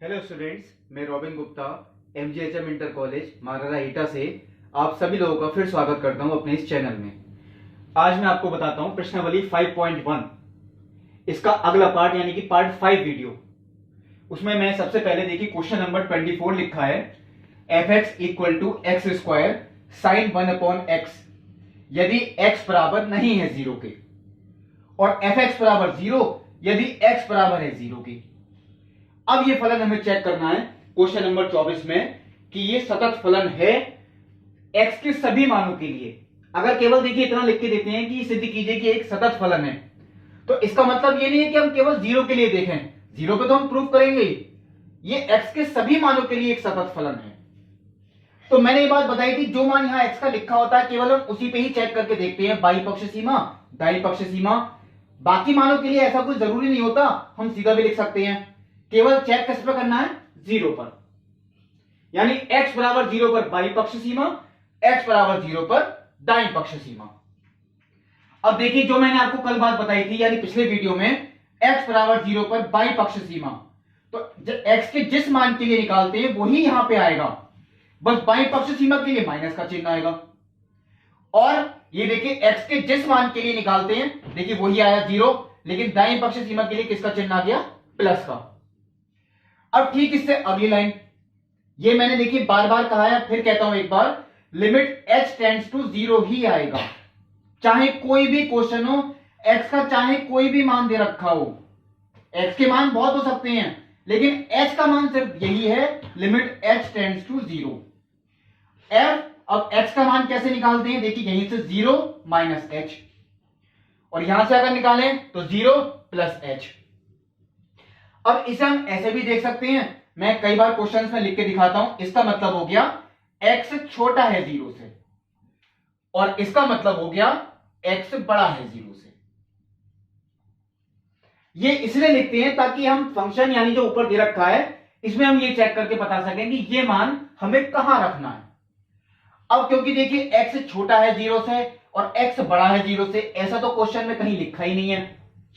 Hello students, मैं robin Gupta एमजीएचएम inter college मारारा ईटा से आप सभी लोगों का फिर स्वागत करता हूं अपने इस चैनल में। आज मैं आपको बताता हूं प्रश्नावली 5.1, इसका अगला पार्ट यानी कि पार्ट 5 वीडियो। उसमें मैं सबसे पहले देखिए क्वेश्चन नंबर 24 लिखा है f x equal to x square sine 1/x यदि x बराबर नहीं है 0 के, और एफ एक्स बराबर 0 यदि x बराबर है 0 के। अब ये फलन हमें चेक करना है क्वेश्चन नंबर 24 में कि ये सतत फलन है x के सभी मानों के लिए। अगर केवल देखिए इतना लिख के देते हैं कि सिद्ध कीजिए कि एक सतत फलन है, तो इसका मतलब ये नहीं है कि हम केवल 0 के लिए देखें, 0 पे तो हम प्रूफ करेंगे ही, ये x के सभी मानों के लिए एक सतत फलन है। तो मैंने ये बात बताई थी, जो मान यहां x का लिखा होता है केवल हम उसी पे ही चेक करके देखते हैं, बाई पक्ष सीमा दाई पक्ष सीमा। बाकी मानों के लिए ऐसा कुछ जरूरी नहीं होता, हम सीधा भी लिख सकते हैं। केवल चेक किस पर करना है? 0 पर, यानी x बराबर 0 पर बाई पक्ष सीमा, x बराबर 0 पर दाईं पक्ष सीमा। अब देखिए जो मैंने आपको कल बात बताई थी यानी पिछले वीडियो में, x बराबर 0 पर बाई पक्ष सीमा, तो x के जिस मान के लिए निकालते हैं वही यहां पे आएगा, बस बाई पक्ष सीमा के लिए माइनस का चिन्ह आएगा। और ये देखिए x के जिस मान के लिए निकालते हैं, देखिए वही आया 0, लेकिन दाईं पक्ष सीमा के लिए किसका चिन्ह आ गया? प्लस का। अब ठीक इससे अगली लाइन, ये मैंने देखिए बार बार कहा है, फिर कहता हूं एक बार, लिमिट h टेंड्स टू 0 ही आएगा, चाहे कोई भी क्वेश्चन हो, x का चाहे कोई भी मान दे रखा हो। x के मान बहुत हो सकते हैं, लेकिन h का मान सिर्फ यही है, लिमिट h टेंड्स टू 0। अब x का मान कैसे निकालते हैं? देखिए यहीं से 0 माइनस h, और यहां से अगर निकालें तो 0 प्लस h। अब इसे हम ऐसे भी देख सकते हैं, मैं कई बार क्वेश्चंस में लिख के दिखाता हूं। इसका मतलब हो गया x छोटा है 0 से, और इसका मतलब हो गया x बड़ा है 0 से। ये इसलिए लिखते हैं ताकि हम फंक्शन यानी जो ऊपर दे रखा है इसमें हम ये चेक करके बता सकें कि ये मान हमें कहां रखना है। अब क्योंकि देखिए x छोटा है 0 से और x बड़ा है 0 से, ऐसा तो क्वेश्चन में कहीं लिखा ही नहीं है।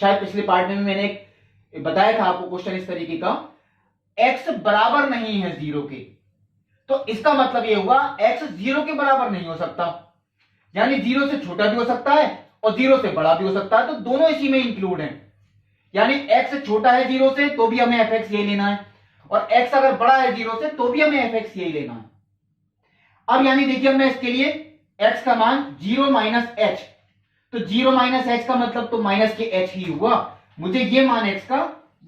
शायद पिछले पार्ट में मैंने बताया था आपको क्वेश्चन इस तरीके का, x बराबर नहीं है 0 के, तो इसका मतलब यह हुआ x 0 के बराबर नहीं हो सकता, यानी 0 से छोटा भी हो सकता है और 0 से बड़ा भी हो सकता है, तो दोनों इसी में इंक्लूड हैं। यानी x छोटा है 0 से तो भी हमें fx यही लेना है, और x अगर बड़ा है 0 से तो भी हमें fx यही लेना है। अब यानी देखिए हमने इसके लिए x का मान 0 माइनस h, तो 0 माइनस h का मतलब तो माइनस के h ही हुआ। मुझे ये मान x का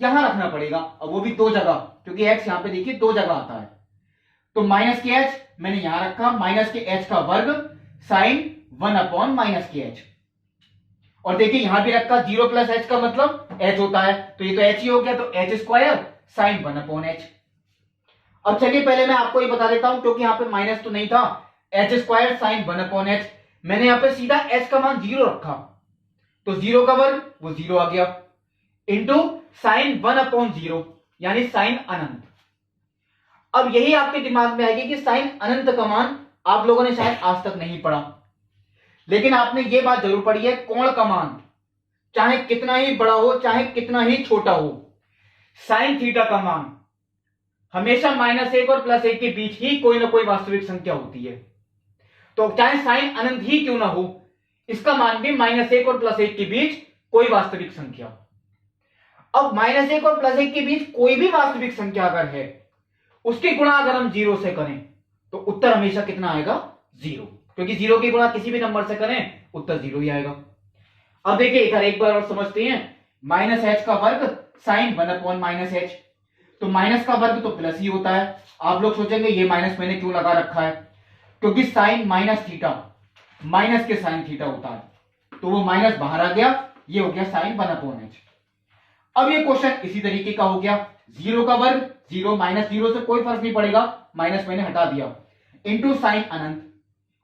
यहां रखना पड़ेगा, और वो भी दो जगह, क्योंकि x यहां पे देखिए दो जगह आता है। तो माइनस के h मैंने यहां रखा, माइनस के h का वर्ग साइन 1 अपॉन माइनस के h, और देखिए यहां भी रखा 0 प्लस h का मतलब h होता है, तो ये तो h ही हो गया, तो h square sine 1 upon h। अब चलिए पहले मैं आपको ये बता देता हूं, क्योंकि यहां पे माइनस तो नहीं था, h square sine 1 upon h, मैंने यहां पे सीधा h का मान 0 रखा, तो 0 का वर्ग वो 0 आ गया, इंटू साइन 1 अपॉन 0 यानी साइन अनंत। अब यही आपके दिमाग में आएगी कि साइन अनंत का मान आप लोगों ने शायद आज तक नहीं पढ़ा, लेकिन आपने ये बात जरूर पढ़ी है, कोण का मान चाहे कितना ही बड़ा हो चाहे कितना ही छोटा हो, साइन थीटा का मान हमेशा -1 और +1 के बीच ही कोई ना कोई वास्तविक संख्या होती है। तो चाहे साइन अनंत ही क्यों ना हो, इसका मान भी -1 और +1 के बीच कोई वास्तविक संख्या। अब -1 और +1 के बीच कोई भी वास्तविक संख्या अगर है, उसकी गुणा अगर हम 0 से करें तो उत्तर हमेशा कितना आएगा? 0, क्योंकि 0 की गुणा किसी भी नंबर से करें उत्तर 0 ही आएगा। अब देखिए इधर एक बार और समझते हैं, माइनस h का वर्ग साइन 1 अपॉन माइनस h, तो माइनस का वर्ग तो प्लस ही होता है। आप लोग सोचेंगे ये माइनस मैंने क्यों लगा रखा है, क्योंकि साइन माइनस थीटा माइनस के साइन थीटा होता है, तो वो माइनस बाहर आ गया, ये हो गया साइन 1 अपॉन h। अब ये क्वेश्चन इसी तरीके का हो गया, 0 का वर्ग 0 माइनस 0 से कोई फर्क नहीं पड़ेगा, माइनस मैंने हटा दिया, इंटू साइन अनंत,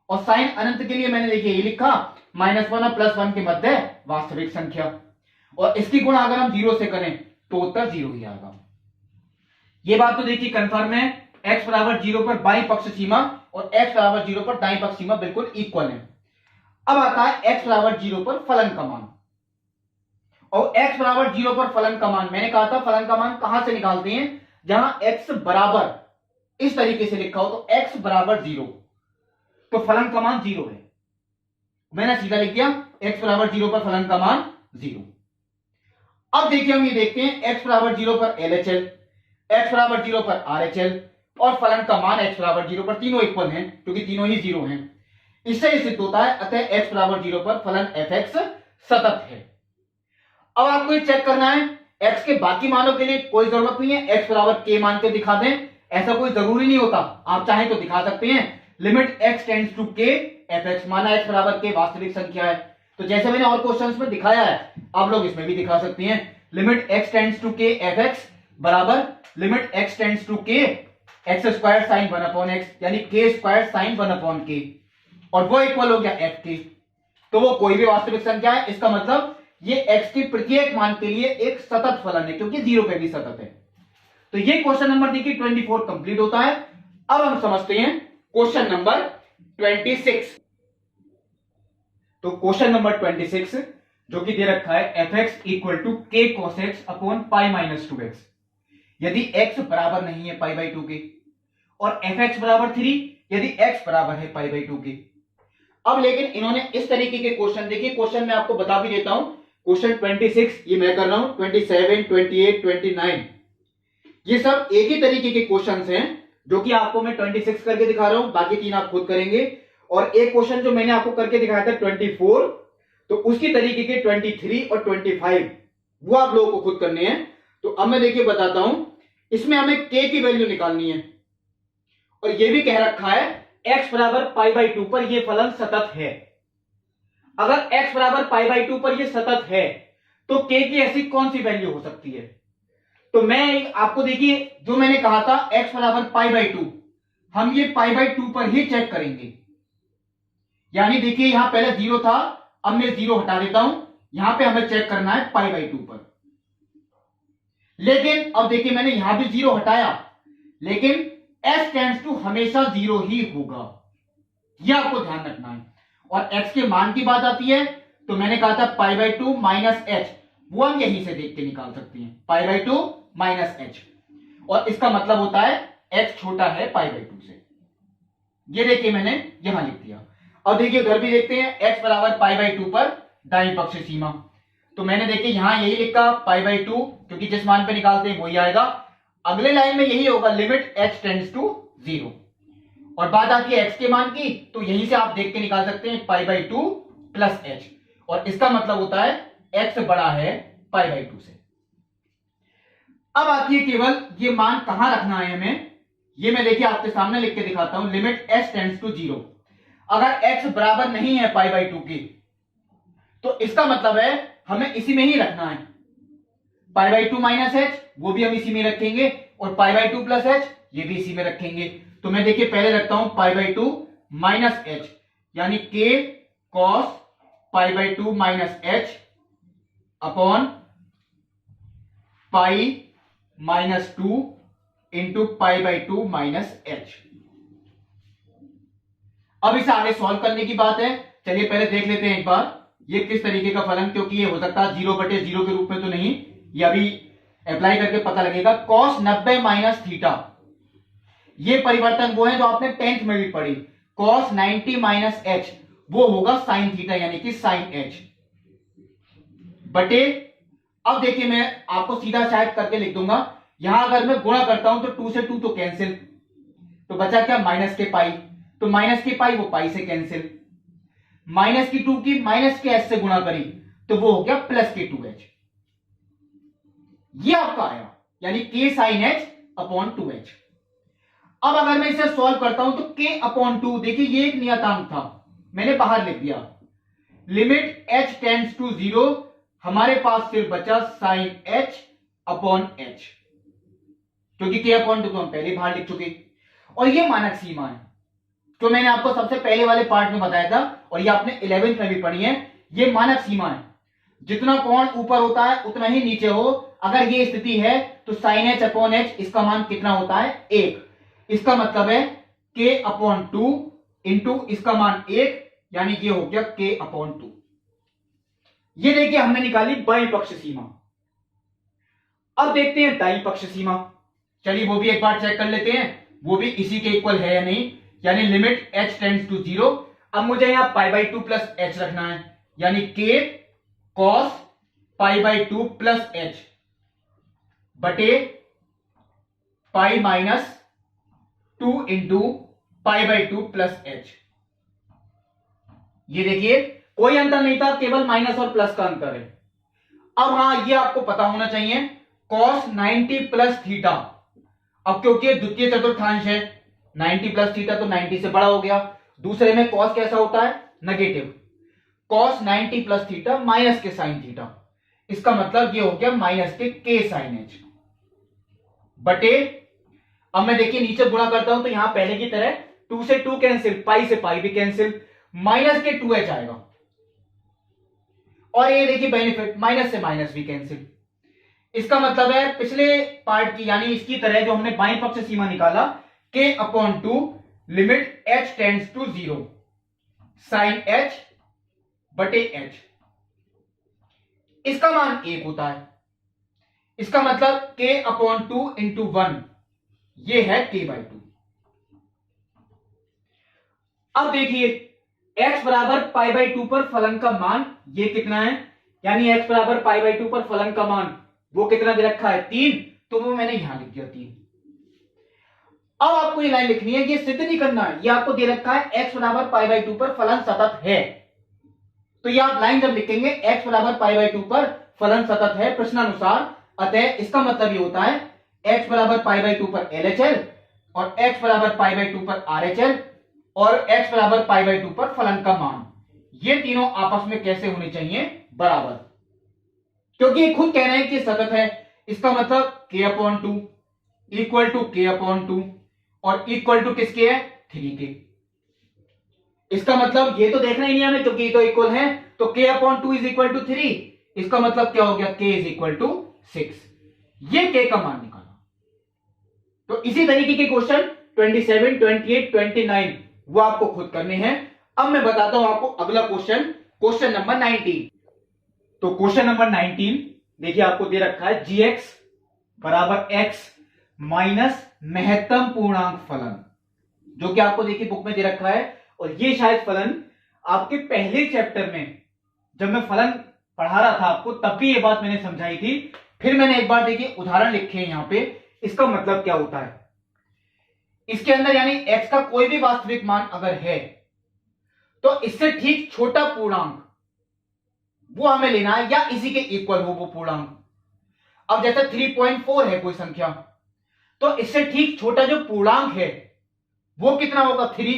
और साइन अनंत के लिए मैंने देखिए ये लिखा -1 और +1 के मध्य वास्तविक संख्या, और इसकी गुणा अगर हम 0 से करें तो उत्तर 0 ही आएगा। ये बात तो देखिए कंफर्म है, x बराबर 0 पर बाईं पक्ष सीमा और x बराबर 0 पर दाईं पक्ष सीमा बिल्कुल इक्वल है। अब आता है x बराबर 0 पर फलन का मान, और x बराबर 0 पर फलन का मान, मैंने कहा था फलन का मान कहां से निकालते हैं, जहां x बराबर इस तरीके से लिखा हो, तो x बराबर 0, तो फलन का मान 0 है। मैंने सीधा लिख दिया x बराबर 0 पर फलन का मान 0। अब देखिए हम ये देखते हैं x बराबर 0 पर LHL, x बराबर 0 पर RHL और फलन का मान x बराबर 0 पर, तीनों इक्वल हैं क्योंकि तीनों ही 0 हैं। इससे ये सिद्ध होता है अतः x बराबर 0 पर फलन fx सतत है। अब आपको ये चेक करना है x के बाकी मानों के लिए कोई जरूरत नहीं है x बराबर k मान के दिखा दें, ऐसा कोई जरूरी नहीं होता, आप चाहें तो दिखा सकते हैं। Limit x tends to k fx, माना x बराबर k वास्तविक संख्या है, तो जैसे मैंने और क्वेश्चंस में दिखाया है आप लोग इसमें भी दिखा सकते हैं। Limit x tends to k fx बराबर limit x tends to k x square sine 1 upon x, यानी k square sine 1 upon k, और वो इक्वल हो गया f के। तो वो कोई भी वास्तविक संख्या है, इसका मतलब ये x के प्रत्येक मान के लिए एक सतत फलन है क्योंकि 0 पे भी सतत है। तो ये क्वेश्चन नंबर देखिए 24 कंप्लीट होता है। अब हम समझते हैं क्वेश्चन नंबर 26। तो क्वेश्चन नंबर 26 जो कि दे रखा है fx equal to k cos x upon pi minus 2x, यदि x बराबर नहीं है पाई बाई 2 के, और fx बराबर 3 यदि x बराबर है पाई बाई 2 के। अब लेकिन इन्होंने इस तरीके के क्वेश्चन देखिए, क्वेश्चन मैं आपको बता भी देता हूं, क्वेश्चन 26 ये मैं कर रहा हूं, 27, 28, 29 ये सब एक ही तरीके के क्वेश्चंस हैं जो कि आपको मैं 26 करके दिखा रहा हूं, बाकी 3 आप खुद करेंगे। और एक क्वेश्चन जो मैंने आपको करके दिखाया था 24, तो उसकी तरीके के 23 और 25 वो आप लोगों को खुद करने हैं। तो अब मैं देखिए बताता हूं, इसमें हमें k की वैल्यू निकालनी है, और ये भी कह रखा है x बराबर पाई बाई 2 पर यह फलन सतत है। अगर x बराबर पाई बाई 2 पर यह सतत है तो k की ऐसी कौन सी वैल्यू हो सकती है? तो मैं आपको देखिए जो मैंने कहा था x बराबर पाई बाई 2, हम ये पाई बाई 2 पर ही चेक करेंगे। यानी देखिए यहां पहले 0 था, अब मैं 0 हटा देता हूं, यहां पे हमें चेक करना है पाई बाई 2 पर। लेकिन अब देखिए मैंने यहां भी 0 हटाया, लेकिन s टेंड्स टू हमेशा 0 ही होगा, यह आपको ध्यान रखना है। और x के मान की बात आती है तो मैंने कहा था पाई बाई 2 माइनस एच, वो हम यहीं से देख के निकाल सकते हैं, पाई बाई 2 माइनस एच, और इसका मतलब होता है x छोटा है पाई बाई 2 से। ये देखिए मैंने यहां लिख दिया। अब देखिए उधर भी देखते हैं, x बराबर पाई बाई 2 पर दाईं पक्ष सीमा, तो मैंने देखिए यहां यही लिखा पाई बाई 2, क्योंकि जिस मान पे निकालते हैं वही आएगा। अगले लाइन में यही होगा लिमिट h टेंड्स टू 0, और बात आती है x के मान की, तो यहीं से आप देख के निकाल सकते हैं पाई बाई 2 प्लस एच, और इसका मतलब होता है x बड़ा है पाई बाई 2 से। अब आती है केवल ये मान कहां रखना है हमें, ये मैं देखिए आपके सामने लिख के दिखाता हूं, लिमिट h टेंड्स टू 0। अगर x बराबर नहीं है पाई बाई 2 की, तो इसका मतलब है हमें इसी में ही रखना है। पाई बाई 2 माइनस एच वो भी हम इसी में रखेंगे, और पाई बाई 2 प्लस एच ये भी इसी में रखेंगे। तो मैं देखिए पहले रखता हूं पाई बाई 2 माइनस एच, यानी k cos pi by 2 minus H upon pi minus 2 into pi by 2 minus H. अब इसे आगे सॉल्व करने की बात है, चलिए पहले देख लेते हैं एक बार ये किस तरीके का फलन, क्योंकि ये हो सकता है 0/0 के रूप में तो नहीं, ये अभी अप्लाई करके पता लगेगा। कॉस 90 माइनस थीटा, ये परिवर्तन वो है जो आपने 10th में भी पढ़ी, कॉस 90 माइनस एच वो होगा साइन थीटा, यानी कि साइन एच बटे। अब देखिए मैं आपको सीधा शायद करके लिख दूंगा, यहां अगर मैं गुणा करता हूं तो 2 से 2 तो कैंसिल, तो बचा क्या माइनस के पाई, तो माइनस के पाई वो पाई से कैंसिल, माइनस की 2 की माइनस के एच से गुणा करी तो वो हो गया प्लस के 2h, ये आपका आया, यानी k sign h upon 2h। अब अगर मैं इसे सॉल्व करता हूं तो k अपॉन 2, देखिए ये एक नियतांक था मैंने बाहर लिख दिया, लिमिट h टेंड्स टू 0, हमारे पास सिर्फ बचा साइन h अपॉन h, क्योंकि k अपॉन 2 तो हम पहले बाहर लिख चुके। और ये मानक सीमा है जो मैंने आपको सबसे पहले वाले पार्ट में बताया था, और ये आपने 11th में भी पढ़ी है। ये मानक सीमा है, जितना कोण ऊपर होता है उतना ही नीचे हो, अगर ये स्थिति है तो साइन h अपॉन h इसका मान कितना होता है 1, इसका मतलब है k अपॉन 2 इंटू इसका मान 1, यानी ये हो गया k अपॉन 2। ये देखिए हमने निकाली बाईं पक्ष सीमा। अब देखते हैं दाईं पक्ष सीमा। चलिए वो भी एक बार चेक कर लेते हैं, वो भी इसी के इक्वल है या नहीं, यानी लिमिट h टेंड्स टू 0। अब मुझे यहां पाई बाई 2 प्लस एच रखना है, यानी k cos pi by 2 plus H बटे pi minus 2 into pi by 2 plus H. ये देखिए कोई अंतर नहीं था, केवल माइनस और प्लस का अंतर है। अब हां, ये आपको पता होना चाहिए cos 90 प्लस थीटा। अब क्योंकि द्वितीय चतुर्थांश है, 90 प्लस थीटा तो 90 से बड़ा हो गया। दूसरे में cos कैसा होता है, negative. cos 90 plus theta minus के साइन थीटा, इसका मतलब ये हो गया माइनस के k साइन एच बटे, अब मैं देखिए नीचे गुणा करता हूं तो यहां पहले की तरह 2 से 2 कैंसिल, पाई से पाई भी कैंसिल, माइनस के 2h आएगा। और ये देखिए बेनिफिट, माइनस से माइनस भी कैंसिल। इसका मतलब है पिछले पार्ट की यानी इसकी तरह जो हमने बाईं पक्ष सीमा निकाला k अपॉन 2 limit h tends to 0 sine h बटे h, इसका मान 1 होता है। इसका मतलब k अपॉन 2 इंटू 1, ये है k बाई 2। अब देखिए x बराबर पाई बाई 2 पर फलन का मान ये कितना है, यानी x बराबर पाई बाई 2 पर फलन का मान वो कितना दे रखा है, 3, तो वो मैंने यहां लिख दिया 3। अब आपको ये लाइन लिखनी है, ये सिद्ध नहीं करना है, ये आपको दे रखा है x बराबर पाई बाई 2 पर फलन सतत है। तो ये आप लाइन जब लिखेंगे x बराबर पाई बाई 2 पर फलन सतत है प्रश्नानुसार, अतः इसका मतलब ये होता है x बराबर पाई बाई 2 पर LHL और x बराबर पाई बाई 2 पर RHL और x बराबर पाई बाई 2 पर फलन का मान, ये तीनों आपस में कैसे होने चाहिए, बराबर। क्योंकि ये खुद कह रहे हैं कि सतत है, इसका मतलब k अपॉन 2 इक्वल टू k अपॉन 2 और इक्वल टू किसके है, 3 के। इसका मतलब ये तो देखना ही नहीं हमें, क्योंकि ये तो इक्वल है, तो k अपॉन 2 इज इक्वल टू 3, इसका मतलब क्या हो गया, k इज इक्वल टू 6। ये k का मान निकाला। तो इसी तरीके के क्वेश्चन 27, 28, 29 वो आपको खुद करने हैं। अब मैं बताता हूं आपको अगला क्वेश्चन, क्वेश्चन नंबर 19। तो क्वेश्चन नंबर 19 देखिए आपको दे रखा है gx बराबर x माइनस महत्तम पूर्णांक फलन, जो कि आपको देखिए बुक में दे रखा है। और ये शायद फलन आपके पहले चैप्टर में जब मैं फलन पढ़ा रहा था आपको, तब भी ये बात मैंने समझाई थी। फिर मैंने एक बार देखिए उदाहरण लिखे हैं यहां पे, इसका मतलब क्या होता है। इसके अंदर यानी x का कोई भी वास्तविक मान अगर है तो इससे ठीक छोटा पूर्णांक वो हमें लेना है, या इसी के इक्वल हो वो पूर्णांक। अब जैसे 3.4 है कोई संख्या, तो इससे ठीक छोटा जो पूर्णांक है वो कितना होगा, 3।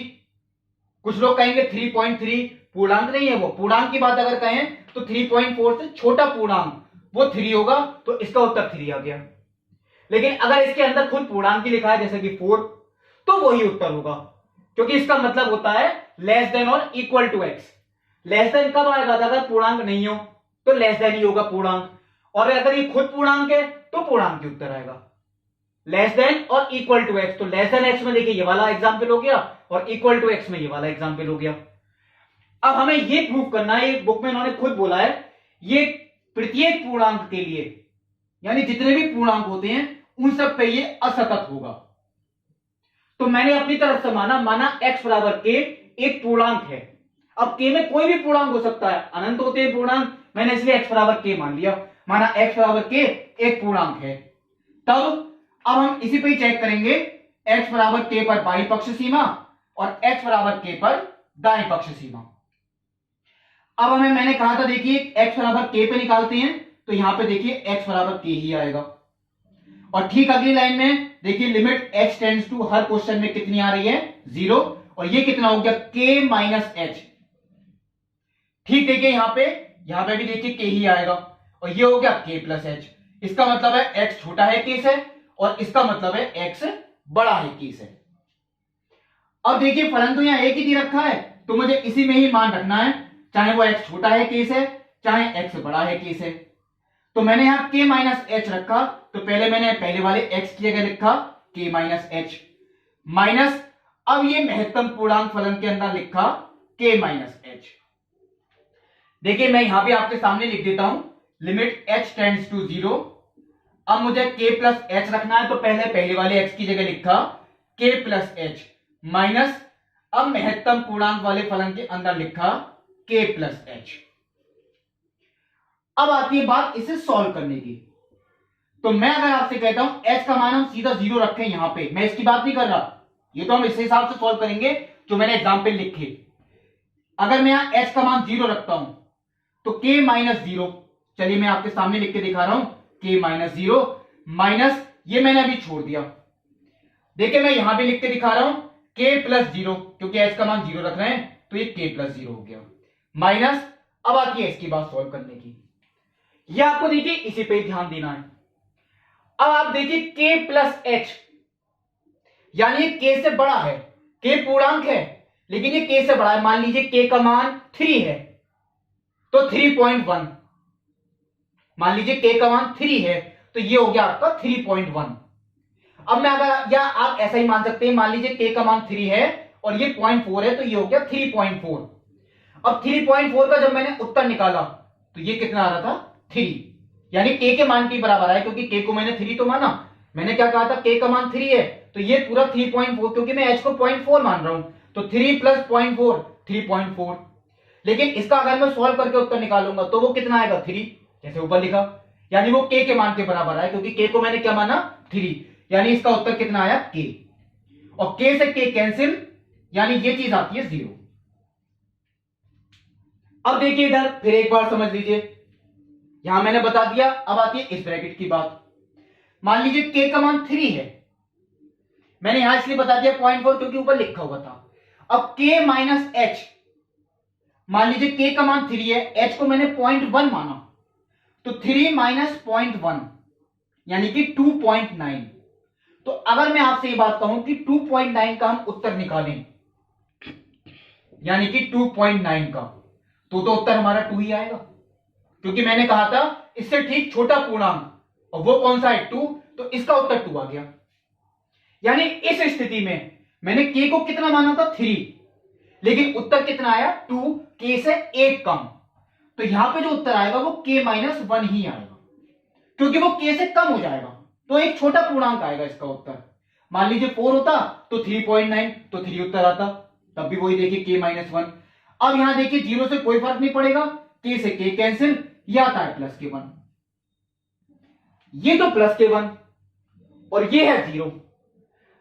कुछ लोग कहेंगे 3.3 पूर्णांक नहीं है, वो पूर्णांक की बात अगर कहें तो 3.4 से छोटा पूर्णांक वो 3 होगा, तो इसका उत्तर 3 आ गया। लेकिन अगर इसके अंदर खुद पूर्णांक ही लिखा है जैसे कि 4, तो वही उत्तर होगा, क्योंकि इसका मतलब होता है लेस देन और equal to x। Less than कब आएगा, अगर पूर्णांक नहीं हो तो लेस देन ही होगा पूर्णांक, और अगर ये खुद पूर्णांक है तो पूर्णांक ही उत्तर आएगा। लेस देन और इक्वल टू x, तो लेस देन x में देखिए ये वाला एग्जांपल हो गया और इक्वल टू x में ये वाला एग्जांपल हो गया। अब हमें ये प्रूव करना है, बुक में इन्होंने खुद बोला है, ये प्रत्येक पूर्णांक के लिए यानी जितने भी पूर्णांक होते हैं उन सब पे ये असतत होगा। तो मैंने अपनी तरफ से माना x बराबर k एक पूर्णांक है। अब k में कोई भी पूर्णांक हो सकता है, अनंत होते हैं पूर्णांक, मैंने इसलिए x बराबर k मान लिया, माना x बराबर k एक पूर्णांक है। तब अब हम इसी पे ही चेक करेंगे, x बराबर k पर बाईं पक्ष सीमा और x बराबर k पर दाईं पक्ष सीमा। अब हमें मैंने कहा था देखिए x बराबर k पे निकालते हैं, तो यहां पे देखिए x बराबर k ही आएगा। और ठीक अगली लाइन में देखिए लिमिट h टेंड्स टू, हर क्वेश्चन में कितनी आ रही है, 0, और ये कितना हो गया, k माइनस h। ठीक देखिए यहां पे भी देखिए k ही आएगा, और ये हो गया k प्लस h। इसका मतलब है x छोटा है k से, और इसका मतलब है x बड़ा है k से। अब देखिए फलन तो यहां एक ही दे रखा है, तो मुझे इसी में ही मान रखना है, चाहे वो x छोटा है k से, चाहे x बड़ा है k से। तो मैंने यहां k माइनस h रखा, तो पहले मैंने पहले वाले x की जगह लिखा k माइनस h माइनस, अब ये महत्तम पूर्णांक फलन के अंदर लिखा k माइनस h। देखिए मैं यहां पे आपके सामने लिख देता हूं लिमिट h टेंड्स टू 0। अब मुझे k प्लस एच रखना है, तो पहले वाले x की जगह लिखा k प्लस एच माइनस, अब महत्तम पूर्णांक वाले फलन के अंदर लिखा k प्लस एच। अब आती है बात इसे सॉल्व करने की। तो मैं अगर आपसे कहता हूं h का मान हम सीधा 0 रखें, यहां पे मैं इसकी बात नहीं कर रहा, ये तो हम इस हिसाब से सॉल्व करेंगे जो मैंने एग्जाम्पल लिखे। अगर मैं यहां h का मान 0 रखता हूं तो k माइनस 0, चलिए मैं आपके सामने लिख के दिखा रहा हूं, k माइनस 0 माइनस, ये मैंने अभी छोड़ दिया, देखिए मैं यहां भी लिख के दिखा रहा हूं k प्लस 0, क्योंकि h का मान 0 रख रहे हैं तो ये k प्लस 0 हो गया, माइनस। अब आती है इसकी बात सॉल्व करने की, यह आपको देखिए इसी पे ध्यान देना है। अब आप देखिए k प्लस एच, यानी ये k से बड़ा है, k पूर्णांक है लेकिन ये k से बड़ा है। मान लीजिए k का मान 3 है तो 3.1, मान लीजिए k का मान 3 है तो ये हो गया आपका 3.1। अब मैं अगर, या आप ऐसा ही मान सकते हैं, मान लीजिए k का मान 3 है और ये 0.4 है तो ये हो गया 3.4। अब 3.4 का जब मैंने उत्तर निकाला तो ये कितना आ रहा था 3, यानी k के मान के बराबर है, क्योंकि k को मैंने 3 तो माना, मैंने क्या कहा था k का मान 3 है तो ये पूरा 3.4, क्योंकि मैं h को 0.4 मान रहा हूं तो 3 प्लस 0.4 3.4। लेकिन इसका अगर मैं सॉल्व करके उत्तर निकालूंगा तो वो कितना आएगा 3, जैसे ऊपर लिखा, यानी वो k के मान के बराबर है, क्योंकि k को मैंने क्या माना 3, यानी इसका उत्तर कितना आया k, और k से k कैंसिल, यानी ये चीज आती है 0। अब देखिए इधर फिर एक बार समझ लीजिए, यहां मैंने बता दिया, अब आती है इस ब्रैकेट की बात। मान लीजिए k का मान 3 है, मैंने यहां इसलिए बता दिया 0.4 क्योंकि ऊपर लिखा हुआ था। अब k माइनस एच, मान लीजिए k का मान 3 है, h को मैंने 0.1 माना तो 3 माइनस 0.1 यानी कि 2.9। तो अगर मैं आपसे ये बात कहूं कि 2.9 का हम उत्तर निकालें, यानी कि 2.9 का, तो उत्तर हमारा 2 ही आएगा, क्योंकि मैंने कहा था इससे ठीक छोटा पूर्णांक और वो कौन सा है 2, तो इसका उत्तर 2 आ गया। यानी इस स्थिति में मैंने k को कितना माना था 3, लेकिन उत्तर कितना आया 2, k से 1 कम, तो यहां पे जो उत्तर आएगा वो k माइनस 1 ही आएगा, क्योंकि वो k से कम हो जाएगा तो एक छोटा पूर्णांक आएगा इसका उत्तर। मान लीजिए 4 होता तो 3.9 तो 3 उत्तर आता, तब भी वही देखिए k माइनस 1। अब यहां देखिए 0 से कोई फर्क नहीं पड़ेगा, k से k कैंसिल, यह आता है प्लस k1, ये तो प्लस k1 और ये है 0।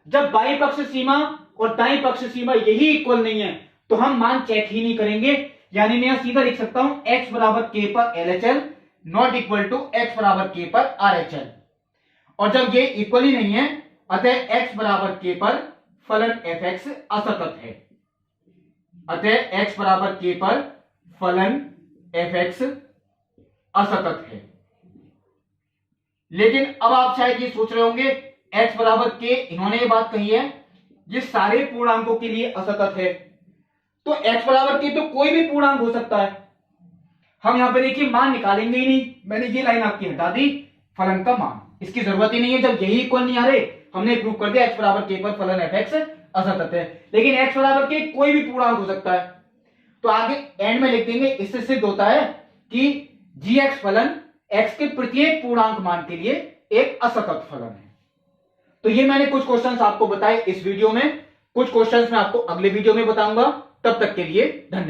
जब बाई पक्ष सीमा और दाई पक्ष सीमा यही इक्वल नहीं है तो हम मान चेक ही नहीं करेंगे, यानी मैं यहां सीधा लिख सकता हूं x बराबर k पर LHL not equal to x बराबर k पर RHL, और जब ये इक्वल ही नहीं है अतः x बराबर k पर फलन fx असतत है, अतः x बराबर k पर फलन fx असतत है। लेकिन अब आप शायद ये सोच रहे होंगे x बराबर k, इन्होंने ये बात कही है ये सारे पूर्णांकों के लिए असतत है, तो x बराबर k तो कोई भी पूर्णांक हो सकता है, हम यहां पे देखिए मान निकालेंगे ही नहीं, मैंने ये लाइन आपकी हटा दी, फलन का मान इसकी जरूरत ही नहीं है, जब यही इक्वल नहीं आ रहे हमने प्रूव कर दिया x बराबर k पर फलन fx असतत है। लेकिन x बराबर k कोई भी पूर्णांक हो सकता है, तो आगे एंड में लिख देंगे, इससे सिद्ध होता है कि gx फलन x के प्रत्येक पूर्णांक मान के लिए एक असतत फलन है। तो ये मैंने कुछ क्वेश्चंस आपको बताए इस वीडियो में, कुछ क्वेश्चंस मैं आपको अगले वीडियो में बताऊंगा, तब तक के लिए धन्यवाद।